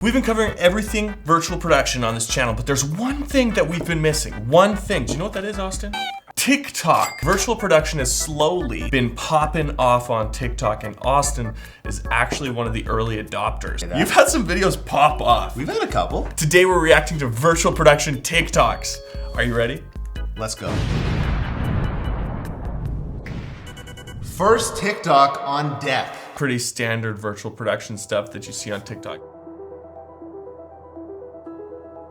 We've been covering everything virtual production on this channel, but there's one thing that we've been missing. One thing. Do you know what that is, Austin? TikTok. Virtual production has slowly been popping off on TikTok, and Austin is actually one of the early adopters. You've had some videos pop off. We've had a couple. Today we're reacting to virtual production TikToks. Are you ready? Let's go. First TikTok on deck. Pretty standard virtual production stuff that you see on TikTok.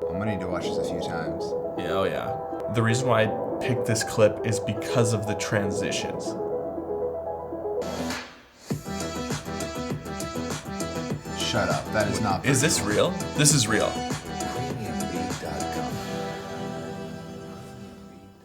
I'm gonna need to watch this a few times. Yeah, oh yeah. The reason why I picked this clip is because of the transitions. Shut up, that is not. Is this real? This is real.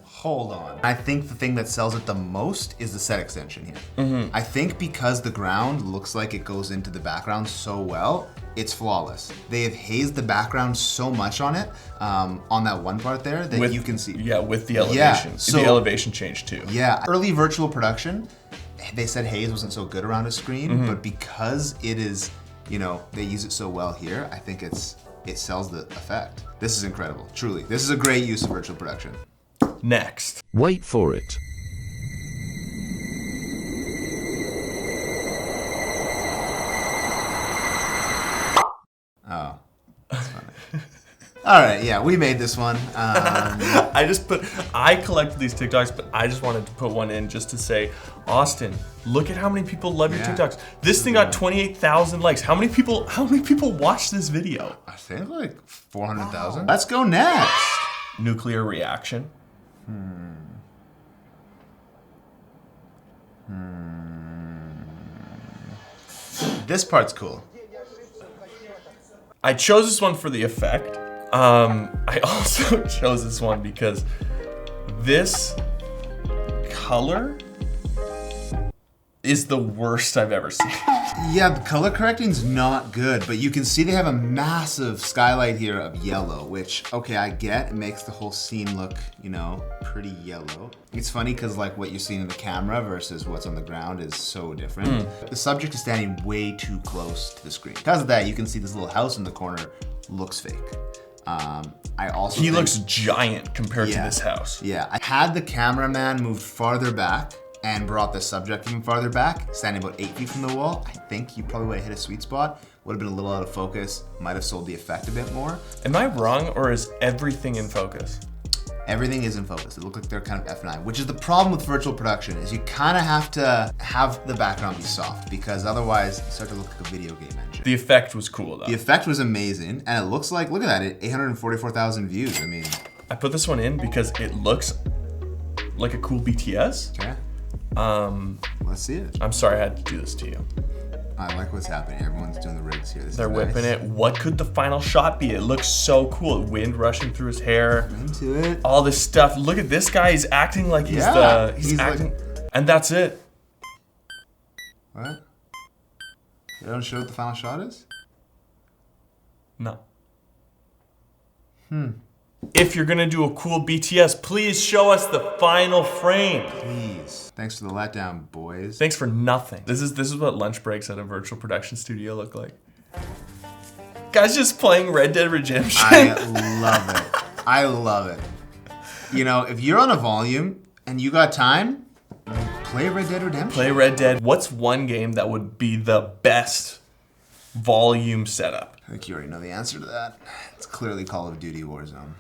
Hold on. I think the thing that sells it the most is the set extension here. I think because the ground looks like it goes into the background so well, it's flawless. They have hazed the background so much on it, on that one part there, that you can see. Yeah, with the elevation. Yeah, so, the elevation change too. Yeah, early virtual production, they said haze wasn't so good around a screen, but because it is, you know, they use it so well here, I think it sells the effect. This is incredible, truly. This is a great use of virtual production. Next. Wait for it. Oh, that's funny. All right, yeah, we made this one. I collected these TikToks, but I just wanted to put one in just to say, Austin, look at how many people love your TikToks. This thing got 28,000 likes. How many people watched this video? I think like 400,000. Let's go next. Nuclear reaction. This part's cool. I chose this one for the effect. I also chose this one because this color is the worst I've ever seen. Yeah, the color correcting's not good, but you can see they have a massive skylight here of yellow, which, okay, I get, it makes the whole scene look, you know, pretty yellow. It's funny because like what you're seeing in the camera versus what's on the ground is so different. The subject is standing way too close to the screen. Because of that, you can see this little house in the corner looks fake. He looks giant compared to this house. Yeah, I had the cameraman moved farther back and brought the subject even farther back, standing about 8 feet from the wall. I think you probably would have hit a sweet spot. Would have been a little out of focus, might have sold the effect a bit more. Am I wrong, or is everything in focus? Everything is in focus. It looks like they're kind of F9, which is the problem with virtual production, is you kind of have to have the background be soft, because otherwise you start to look like a video game engine. The effect was cool though. The effect was amazing, and it looks like, look at that, 844,000 views. I mean, I put this one in because it looks like a cool BTS. Okay. Let's see it. I'm sorry I had to do this to you. I like what's happening. Everyone's doing the rigs here. They're whipping it. What could the final shot be? It looks so cool. Wind rushing through his hair. Into it. All this stuff. Look at this guy. He's acting like he's acting. Like, and that's it. What? You don't show what the final shot is? No. If you're gonna do a cool BTS, please show us the final frame. Please. Thanks for the letdown, boys. Thanks for nothing. This is what lunch breaks at a virtual production studio look like. Guys just playing Red Dead Redemption. I love it. I love it. You know, if you're on a volume and you got time, play Red Dead Redemption. Play Red Dead. What's one game that would be the best volume setup? I think you already know the answer to that. It's clearly Call of Duty Warzone.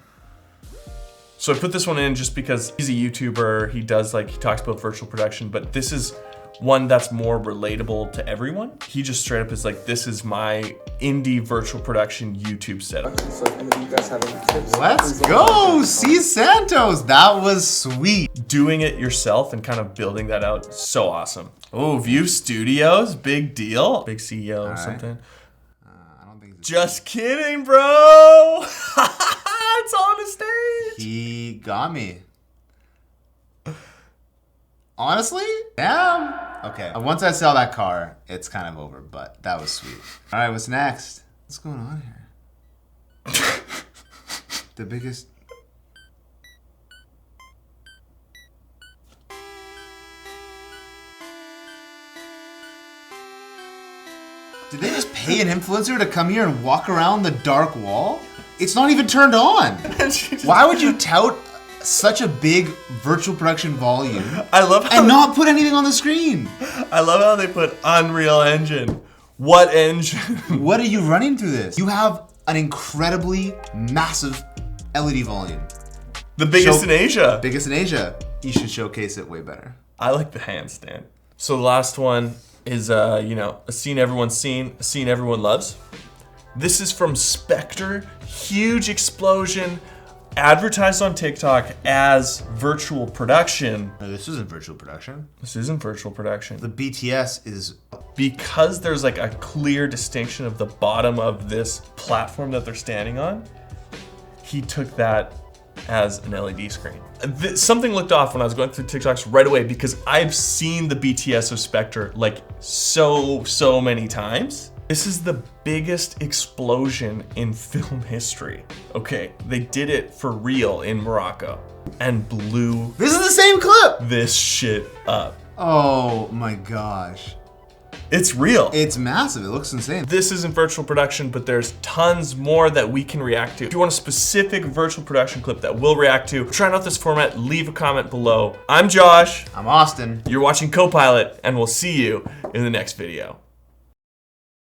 So I put this one in just because he's a YouTuber. He talks about virtual production, but this is one that's more relatable to everyone. He just straight up is like, this is my indie virtual production YouTube setup. So if any of you guys have any tips, let's go! See Santos! That was sweet. Doing it yourself and kind of building that out, so awesome. Oh, View Studios, big deal. Big CEO or something. I don't think just kidding, bro! It's on the stage. He got me. Honestly? Damn. Okay. Once I sell that car, it's kind of over, but that was sweet. All right, what's next? What's going on here? The biggest... Did they just pay an influencer to come here and walk around the dark wall? It's not even turned on. Why would you tout such a big virtual production volume and not put anything on the screen? I love how they put Unreal Engine. What engine? What are you running through this? You have an incredibly massive LED volume. The biggest in Asia. Biggest in Asia. You should showcase it way better. I like the handstand. So the last one is, a scene everyone's seen, a scene everyone loves. This is from Spectre. Huge explosion, advertised on TikTok as virtual production. No, this isn't virtual production. This isn't virtual production. The BTS is... Because there's like a clear distinction of the bottom of this platform that they're standing on, he took that as an LED screen. Something looked off when I was going through TikToks right away because I've seen the BTS of Spectre like so many times. This is the biggest explosion in film history. Okay, they did it for real in Morocco and blew This is the same clip! this shit up. Oh my gosh. It's real. It's massive, it looks insane. This isn't virtual production, but there's tons more that we can react to. If you want a specific virtual production clip that we'll react to, try out this format, leave a comment below. I'm Josh. I'm Austin. You're watching CoPilot, and we'll see you in the next video.